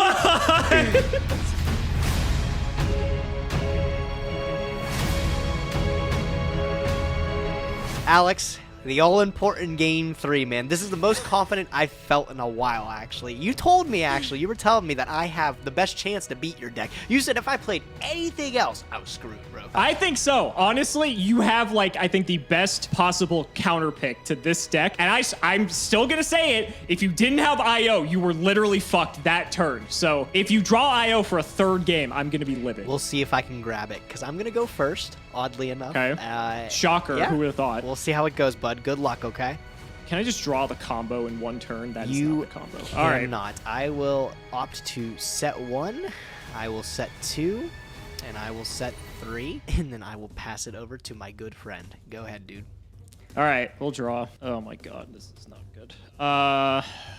Alex, the all-important game 3, man. This is the most confident I've felt in a while, actually. You told me, actually, you were telling me that I have the best chance to beat your deck. You said if I played anything else, I was screwed, bro. I think so. Honestly, you have, like, I think the best possible counter pick to this deck. And I'm still going to say it. If you didn't have IO, you were literally fucked that turn. So if you draw IO for a 3rd game, I'm going to be livid. We'll see if I can grab it, because I'm going to go first, oddly enough. Okay. Shocker. Yeah. Who would have thought? We'll see how it goes, bud. Good luck, okay? Can I just draw the combo in one turn? That is not the combo. All right. Not. I will opt to set 1. I will set 2. And I will set 3. And then I will pass it over to my good friend. Go ahead, dude. All right. We'll draw. Oh, my God. This is not good.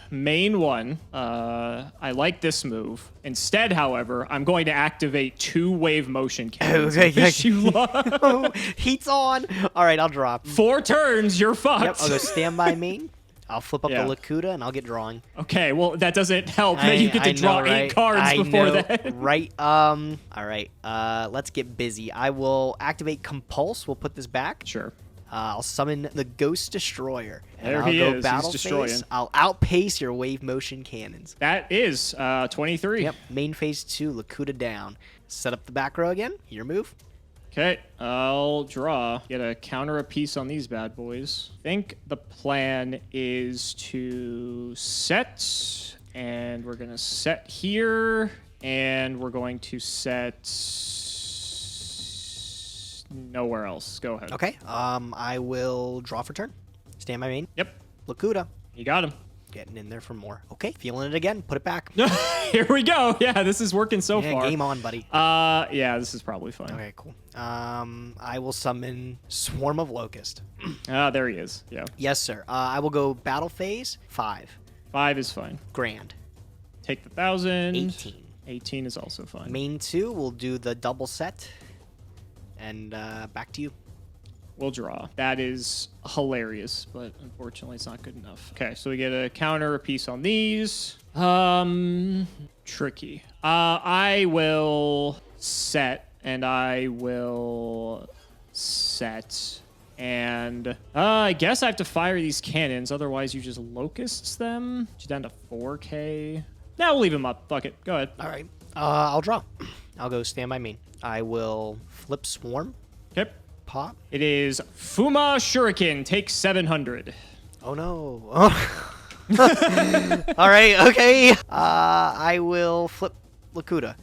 Main 1. I like this move. Instead, however, I'm going to activate 2 wave motion cannons. Okay. Wish you luck. Oh, heat's on. All right, I'll drop. 4 turns, you're fucked. Yep, I'll go standby main. I'll flip up Yeah. the Lakuta, and I'll get drawing. Okay, well, that doesn't help that you get to draw 8 cards before that. Right. All right. Let's get busy. I will activate Compulse. We'll put this back. Sure. I'll summon the Ghost Destroyer. And There I'll he go is. He's battle destroying. phase. I'll outpace your wave motion cannons. That is 23. Yep. Main phase 2, Lakuta down. Set up the back row again. Your move. Okay, I'll draw. Get a counter a piece on these bad boys. I think the plan is to set, and we're going to set here, and we're going to set nowhere else. Go ahead. Okay. I will draw for turn. Stand by main. Yep, Lakuta. you got him. Getting in there for more. Okay. Feeling it again. Put it back. Here we go. Yeah, this is working so Yeah, far. game on, buddy. Yeah, this is probably fine. Okay, cool. I will summon Swarm of Locust. There he is. Yeah. Yes, sir. I will go battle phase 5. 5 is fine. Grand. Take the 1,000. 18. 18 is also fine. Main 2, we'll do the double set. And back to you. We'll draw. That is hilarious, but unfortunately it's not good enough. Okay, so we get a counter a piece on these. tricky. I will set, and I will set. And I guess I have to fire these cannons, otherwise you just locusts them. You're down to 4K. Now we'll leave him up. Fuck it. Go ahead. All right. I'll draw. I'll go stand by main. I will flip swarm. Okay. Pop. It is Fuma Shuriken. Take 700. Oh no. All right. Okay. I will flip Lakuta.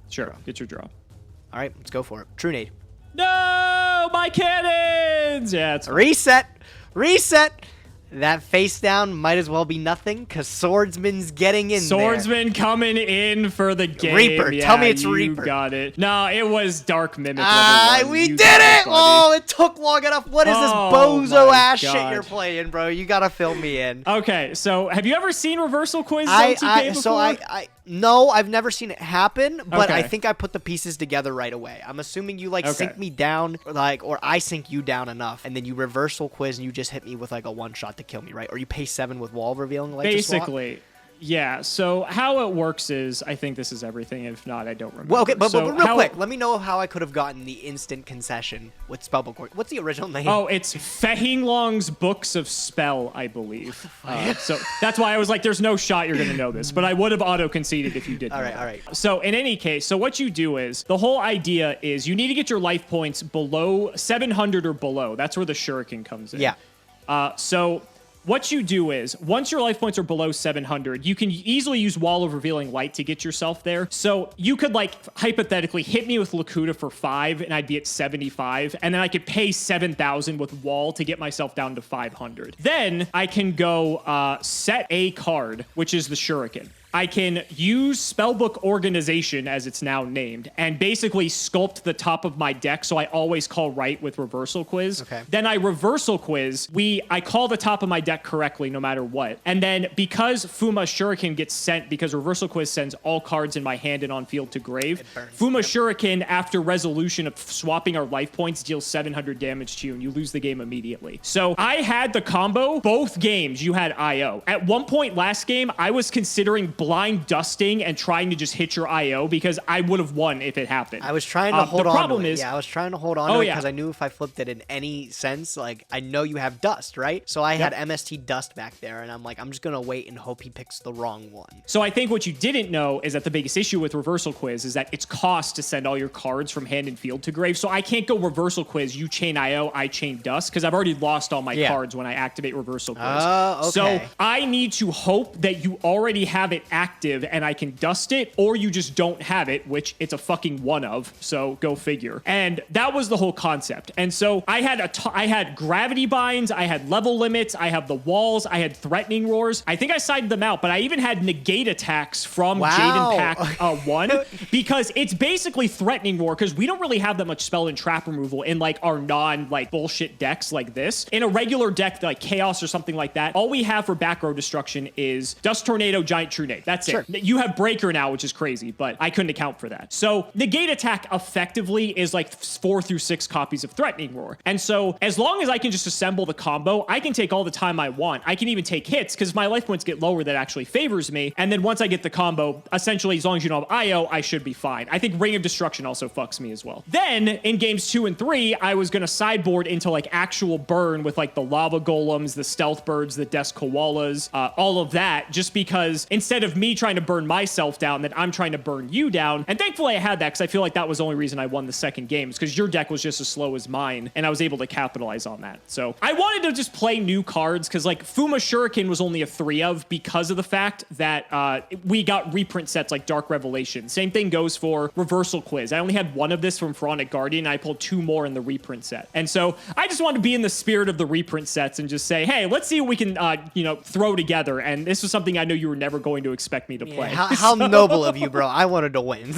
Sure. Get your draw. All right. Let's go for it. True nade. No, my cannons. Yeah, it's Reset. Reset. That face down might as well be nothing because Swordsman's getting in Swordsman coming in for the game. Reaper. Yeah, Tell me it's you Reaper. Got it. No, it was Dark Mimic. We did it! Oh, it took long enough. What is this bozo ass shit you're playing, bro? You gotta fill me in. Okay, so have you ever seen Reversal Quiz on TK before? No, I've never seen it happen, but Okay. I think I put the pieces together right away. I'm assuming you sink me down, or I sink you down enough, and then you Reversal Quiz and you just hit me with like a one shot to kill me, right? Or you pay 7 with wall revealing, like basically. Yeah, so how it works is, I think this is everything. If not, I don't remember. Well, okay, but real quick, it, let me know how I could have gotten the instant concession with Spellbook. What's the original name? Oh, it's Fehinglong's Books of Spell, I believe. So that's why I was like, there's no shot you're going to know this, but I would have auto-conceded if you did. All right. So in any case, so what you do is, the whole idea is you need to get your life points below 700 or below. That's where the Shuriken comes in. Yeah. So what you do is, once your life points are below 700, you can easily use Wall of Revealing Light to get yourself there. So you could, like, hypothetically hit me with Lakuta for 5, and I'd be at 75, and then I could pay 7,000 with Wall to get myself down to 500. Then I can go set a card, which is the Shuriken. I can use Spellbook Organization, as it's now named, and basically sculpt the top of my deck so I always call right with Reversal Quiz. Okay. Then I Reversal Quiz. I call the top of my deck correctly no matter what. And then because Fuma Shuriken gets sent, because Reversal Quiz sends all cards in my hand and on field to grave, Fuma Shuriken, after resolution of swapping our life points, deals 700 damage to you, and you lose the game immediately. So I had the combo. Both games, you had IO. At one point last game, I was considering blind dusting and trying to just hit your IO because I would have won if it happened. I was trying to hold on. The problem is, I was trying to hold on to it because I knew if I flipped it in any sense, like I know you have dust, right? So I had MST dust back there, and I'm like, I'm just gonna wait and hope he picks the wrong one. So I think what you didn't know is that the biggest issue with Reversal Quiz is that it's cost to send all your cards from hand and field to grave. So I can't go Reversal Quiz, you chain IO, I chain dust, because I've already lost all my cards when I activate Reversal Quiz. Okay. So I need to hope that you already have it active and I can dust it, or you just don't have it, which it's a fucking one of, so go figure. And that was the whole concept. And so I had gravity binds, I had level limits, I have the walls, I had threatening roars. I think I sided them out, but I even had negate attacks from Jaden Pack 1 because it's basically threatening roar, because we don't really have that much spell and trap removal in like our bullshit decks like this. In a regular deck like Chaos or something like that, all we have for back row destruction is Dust Tornado, Giant True Nade. That's it. You have Breaker now, which is crazy, but I couldn't account for that. So negate attack effectively is like 4 through 6 copies of Threatening Roar. And so as long as I can just assemble the combo, I can take all the time I want. I can even take hits because my life points get lower. That actually favors me. And then once I get the combo, essentially, as long as you don't have IO, I should be fine. I think Ring of Destruction also fucks me as well. Then in games 2 and 3, I was going to sideboard into like actual burn with like the Lava Golems, the Stealth Birds, the Desk Koalas, all of that, just because instead of me trying to burn myself down, that I'm trying to burn you down. And thankfully I had that because I feel like that was the only reason I won the second game, is because your deck was just as slow as mine, and I was able to capitalize on that. So I wanted to just play new cards because like Fuma Shuriken was only a 3 of because of the fact that we got reprint sets like Dark Revelation. Same thing goes for Reversal Quiz. I only had 1 of this from Pharaonic Guardian, and I pulled 2 more in the reprint set. And so I just wanted to be in the spirit of the reprint sets and just say, hey, let's see what we can throw together. And this was something I know you were never going to expect me to play. How noble of you, bro. I wanted to win.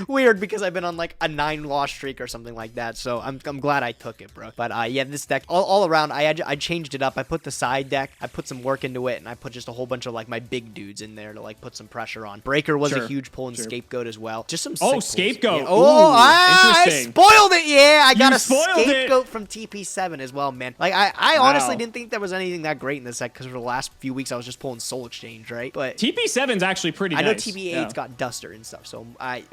Weird, because I've been on like a 9-loss streak or something like that, so I'm glad I took it, bro. But yeah, this deck all around, I changed it up. I put the side deck, I put some work into it, and I put just a whole bunch of like my big dudes in there to like put some pressure on. Breaker was a huge pull, and Scapegoat as well. Just some Scapegoat. Yeah. I spoiled it. Yeah, I got a Scapegoat from TP7 as well, man. Like I honestly didn't think there was anything that great in this deck, because for the last few weeks I was just pulling Soul Exchange, right? But TP7 TB7's actually pretty nice. I know TB8's got Duster and stuff, so I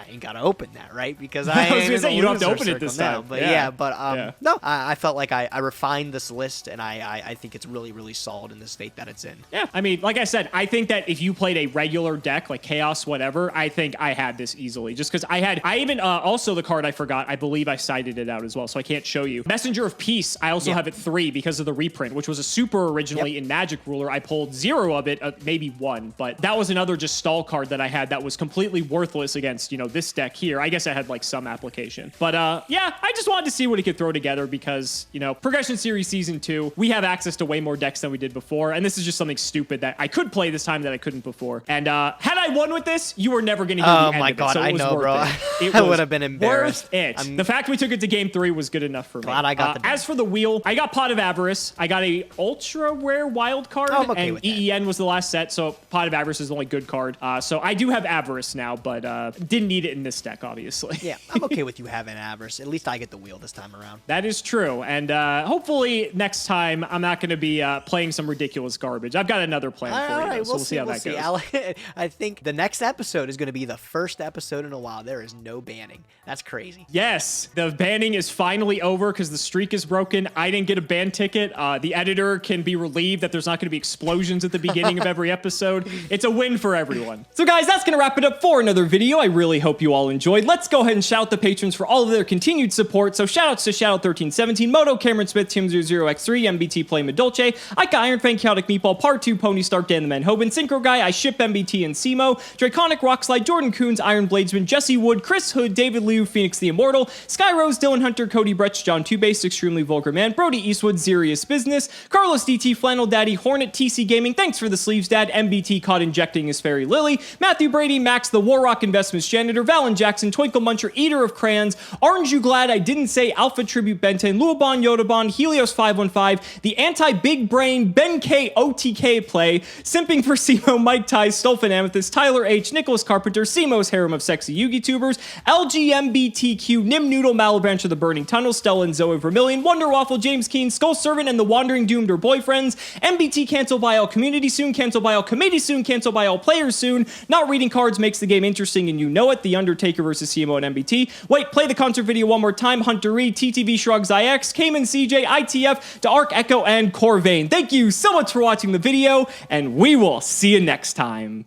ain't gotta open that, right? Because I was gonna say you don't have to open it this time. But no, I felt like I refined this list, and I think it's really, really solid in the state that it's in. Yeah, I mean, like I said, I think that if you played a regular deck like Chaos, whatever, I think I had this easily. Just because I even also the card I forgot, I believe I cited it out as well, so I can't show you. Messenger of Peace, I also have it 3 because of the reprint, which was a super originally in Magic Ruler. I pulled 0 of it, maybe 1, but that was another just stall card that I had that was completely worthless against, this deck here. I guess I had like some application. But yeah, I just wanted to see what he could throw together because, Progression Series Season 2, we have access to way more decks than we did before, and this is just something stupid that I could play this time that I couldn't before. And had I won with this, you were never going to hear the end my of God, it, so it was worth bro. it. I would have been embarrassed. Worth it. The fact we took it to Game 3 was good enough for me. Glad I got As for the wheel, I got Pot of Avarice. I got a ultra rare wild card, I'm okay and with that. EEN was the last set, so Pot of Avarice is the only good card. So I do have Avarice now, but didn't need it in this deck, obviously. Yeah, I'm okay with you having Avarice. At least I get the wheel this time around. That is true, and hopefully next time I'm not going to be playing some ridiculous garbage. I've got another plan for you, though, so we'll see how that goes. I think the next episode is going to be the first episode in a while. There is no banning. That's crazy. Yes, the banning is finally over because the streak is broken. I didn't get a ban ticket. The editor can be relieved that there's not going to be explosions at the beginning of every episode. It's a win for everyone. So guys, that's going to wrap it up for another video. I really hope you all enjoyed. Let's go ahead and shout out the patrons for all of their continued support. So shoutouts to Shadow1317, Moto, Cameron Smith, Tim00x3, MBT Play Medolce, Ika Iron Fang, Chaotic Meatball, Part 2, Pony Stark, Dan the Man Hoban, Synchro Guy, I Ship MBT and Simo, Draconic Rockslide, Jordan Coons, Iron Bladesman, Jesse Wood, Chris Hood, David Liu, Phoenix the Immortal, Sky Rose, Dylan Hunter, Cody Bretch, John Two-Base, Extremely Vulgar Man, Brody Eastwood, Serious Business, Carlos DT, Flannel Daddy, Hornet, TC Gaming, Thanks for the Sleeves Dad, MBT Caught Injecting His Fairy Lily, Matthew Brady, Max the Warrock Investments Janitor, Valen Jackson, Twinkle Muncher, Eater of Crayons, Aren't You Glad I Didn't Say Alpha Tribute Benten, Luabon Yodabon, Helios 515, The Anti-Big Brain, Ben K, OTK Play, Simping for Simo, Mike Ty, Stolfin Amethyst, Tyler H, Nicholas Carpenter, Simo's Harem of Sexy Yugi Tubers, LGMBTQ, Nim Noodle, Malabranch of the Burning Tunnel, Stella and Zoe Vermillion, Wonder Waffle, James Keen, Skull Servant and the Wandering Doomed or Boyfriends, MBT Cancel by all community soon, cancel by all committee soon, cancel by all players soon, Not reading cards makes the game interesting and you know it, The Undertaker versus CMO and MBT, Wait, play the concert video one more time, Hunter Reed, TTV Shrugs IX, Cayman CJ, ITF, Dark Echo, and Corvain. Thank you so much for watching the video, and we will see you next time.